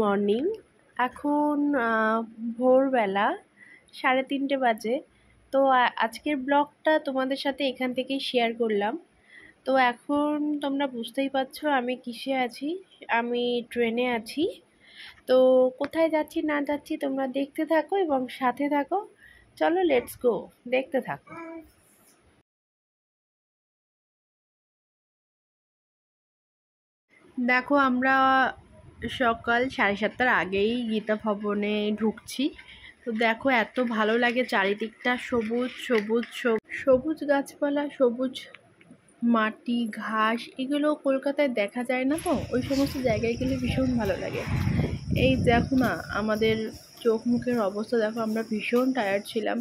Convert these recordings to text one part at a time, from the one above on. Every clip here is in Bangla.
মর্নিং। এখন ভোরবেলা 3:30 বাজে। তো আজকের ব্লগটা তোমাদের সাথে এখান থেকেই শেয়ার করলাম। তো এখন তোমরা বুঝতেই পারছো আমি কিসে আছি। আমি ট্রেনে আছি। তো কোথায় যাচ্ছি না যাচ্ছি তোমরা দেখতে থাকো এবং সাথে থাকো। চলো লেটস গো, দেখতে থাকো। দেখো আমরা সকাল 7:30টার আগেই গীতা ভবনে ঢুকছি। তো দেখো এত ভালো লাগে, চারিদিকটা সবুজ সবুজ সবুজ গাছপালা, সবুজ মাটি, ঘাস, এগুলো কলকাতায় দেখা যায় না। তো ওই সমস্ত জায়গায় গেলে ভীষণ ভালো লাগে। এই দেখো না আমাদের চোখ মুখের অবস্থা দেখো, আমরা ভীষণ টায়ার্ড ছিলাম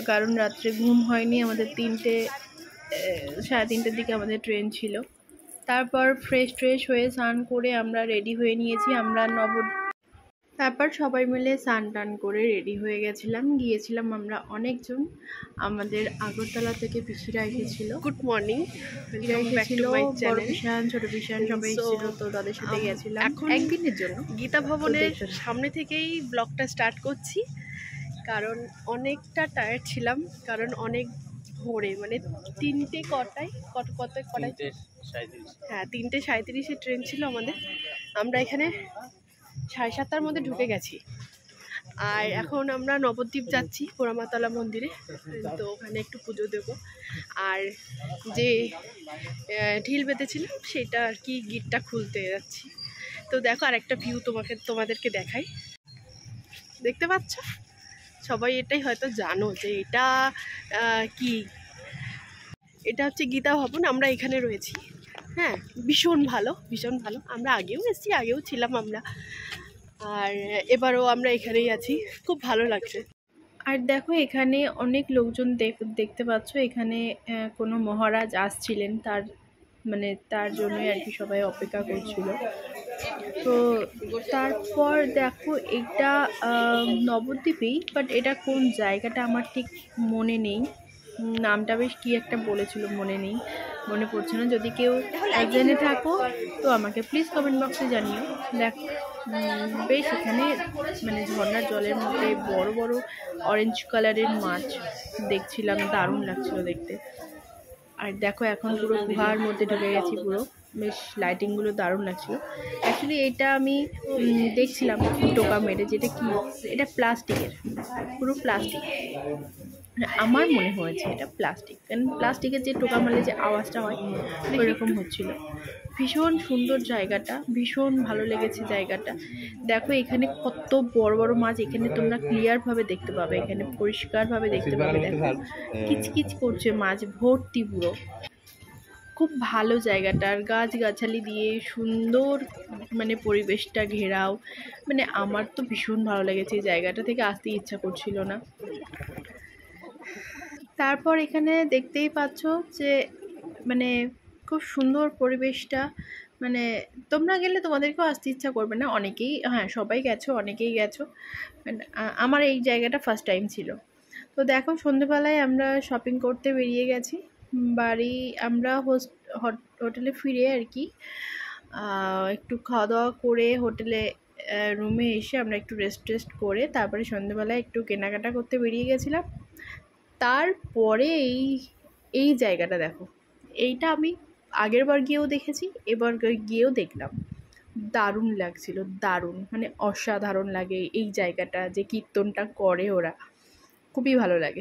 কারণ রাত্রে ঘুম হয়নি। আমাদের 3:30-3:30টার দিকে আমাদের ট্রেন ছিল। তারপর ফ্রেশ হয়ে স্নান করে আমরা রেডি হয়ে নিয়েছি। তারপর সবাই মিলে স্নান টান করে রেডি হয়ে গিয়েছিলাম আমরা অনেকজন। আমাদের আগরতলা থেকে পিসিরা এসেছিল। Good morning. বড় বিশান, ছোট বিশান সবাই এসেছিল। তো তাদের সাথে গেছিলাম একদিনের জন্য। গীতা ভবনের সামনে থেকেই ব্লগটা স্টার্ট করছি, কারণ অনেকটা টায়ার্ড ছিলাম। কারণ অনেক ভোরে, মানে 3:37 ট্রেন ছিল আমাদের। আমরা এখানে 7:30টার মধ্যে ঢুকে গেছি। আর এখন আমরা নবদ্বীপ যাচ্ছি পোড়ামাতলা মন্দিরে। তো ওখানে একটু পুজো দেবো। আর যে ঢিল বেঁধেছিলাম সেটা আর কি গিটটা খুলতে যাচ্ছি। তো দেখো আর একটা ভিউ তোমাদেরকে দেখাই। দেখতে পাচ্ছ? সবাই এটাই হয়তো জানো যে এটা হচ্ছে গীতা ভবন। আমরা এখানে রয়েছি। হ্যাঁ, ভীষণ ভালো। আমরা আগেও এসেছি, আগেও ছিলাম আমরা, আর এবারও আমরা এখানেই আছি। খুব ভালো লাগছে। আর দেখো এখানে অনেক লোকজন দেখতে পাচ্ছ। এখানে কোনো মহারাজ আসছিলেন, তার জন্যই আর কি সবাই অপেক্ষা করছিল। তো তারপর দেখো এটা নবদ্বীপেই, বাট এটা কোন জায়গাটা আমার ঠিক মনে নেই। নামটা বেশ কি একটা বলেছিল, মনে পড়ছে না। যদি কেউ জেনে থাকো তো আমাকে প্লিজ কমেন্ট বক্সে জানিও। বেশ এখানে মানে ঝর্ণার জলের মধ্যে বড় বড় অরেঞ্জ কালারের মাছ দেখছিলাম, দারুণ লাগছিল দেখতে। আর দেখো এখন পুরো গুহার মধ্যে ঢুকে গেছি পুরো। বেশ লাইটিংগুলো দারুণ লাগছিল। অ্যাকচুয়ালি এটা আমি দেখছিলাম টোকা মেরে, যেটা কি এটা প্লাস্টিকের, পুরো প্লাস্টিক। আমার মনে হয়েছে এটা প্লাস্টিক, কারণ প্লাস্টিকের যে টোকা মারলে যে আওয়াজটা হয় ওইরকম হচ্ছিল। ভীষণ সুন্দর জায়গাটা, ভীষণ ভালো লেগেছে জায়গাটা। দেখো এখানে কত বড় বড় মাছ, এখানে তোমরা ক্লিয়ারভাবে দেখতে পাবে, এখানে পরিষ্কারভাবে দেখতে পাবে। দেখো কিচকিচ করছে মাছ ভর্তি পুরো। খুব ভালো জায়গাটার, গাছগাছালি দিয়ে সুন্দর মানে পরিবেশটা ঘেরাও। মানে আমার তো ভীষণ ভালো লেগেছে, এই জায়গাটা থেকে আসতে ইচ্ছা করছিল না। তারপর এখানে দেখতেই পাচ্ছ যে মানে খুব সুন্দর পরিবেশটা। মানে তোমরা গেলে তোমাদেরকেও আসতে ইচ্ছা করবে না। সবাই গেছো, অনেকেই গেছো। আমার এই জায়গাটা ফার্স্ট টাইম ছিল। তো দেখো সন্ধেবেলায় আমরা শপিং করতে বেরিয়ে গেছি বাড়ি। আমরা হোটেলে ফিরে আর কি একটু খাওয়া দাওয়া করে হোটেলে রুমে এসে আমরা একটু রেস্ট করে তারপরে সন্ধেবেলায় একটু কেনাকাটা করতে বেরিয়ে গেছিলাম। তারপরে এই জায়গাটা দেখো, এইটা আমি আগের বার গিয়েও দেখেছি, এবার গিয়েও দেখলাম। দারুণ লাগছিল, দারুণ, মানে অসাধারণ লাগে এই জায়গাটা, যে কীর্তনটা করে ওরা, খুবই ভালো লাগে।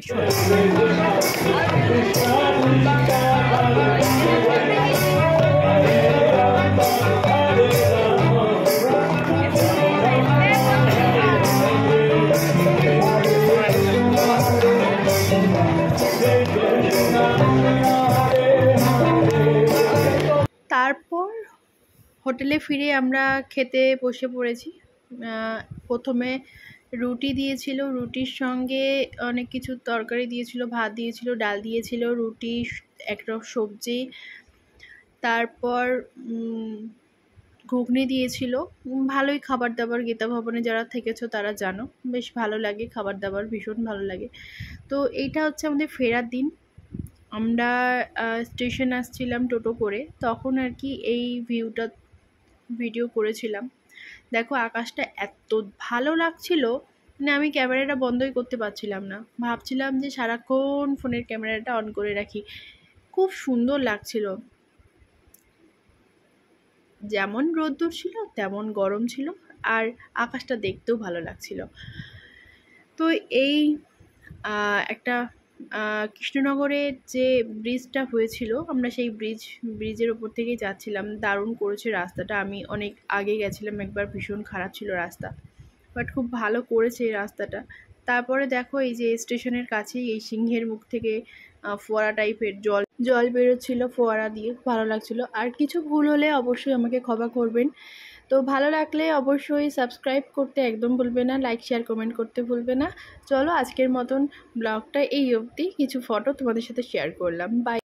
তারপর হোটেলে ফিরে আমরা খেতে বসে পড়েছি। প্রথমে রুটি দিয়েছিল, রুটির সঙ্গে অনেক কিছু তরকারি দিয়েছিল, ভাত দিয়েছিল, ডাল দিয়েছিল, রুটি, একটা সবজি, তারপর ঘুগনি দিয়েছিল। ভালোই খাবার দাবার, গীতা ভবনে যারা থেকেছো তারা জানো বেশ ভালো লাগে খাবার দাবার, ভীষণ ভালো লাগে। তো এইটা হচ্ছে আমাদের ফেরার দিন। আমরা স্টেশন আসছিলাম টোটো করে, তখন আর কি এই ভিডিও করেছিলাম। দেখো আকাশটা এত ভালো লাগছিল, মানে আমি ক্যামেরাটা বন্ধই করতে পারছিলাম না, ভাবছিলাম যে সারাক্ষণ ফোনের ক্যামেরাটা অন করে রাখি। খুব সুন্দর লাগছিল, যেমন রোদ্দুর ছিল তেমন গরম ছিল, আর আকাশটা দেখতেও ভালো লাগছিল। তো এই একটা কৃষ্ণনগরে যে ব্রিজটা হয়েছিল, আমরা সেই ব্রিজের ওপর থেকেই যাচ্ছিলাম। দারুণ করেছে রাস্তাটা, আমি অনেক আগে গেছিলাম একবার, ভীষণ খারাপ ছিল রাস্তা, বাট খুব ভালো করেছে এই রাস্তাটা। তারপরে দেখো এই যে স্টেশনের কাছেই এই সিংহের মুখ থেকে ফোয়ারা টাইপের জল জল বেরোচ্ছিল ফোয়ারা দিয়ে, ভালো লাগছিল। আর কিছু ভুল হলে অবশ্যই আমাকে ক্ষমা করবেন। তো ভালো লাগলে অবশ্যই সাবস্ক্রাইব করতে একদম ভুলবে না, লাইক শেয়ার কমেন্ট করতে ভুলবে না। চলো আজকের মতন ব্লগটা এই অবধি, কিছু ফটো তোমাদের সাথে শেয়ার করলাম। বাই।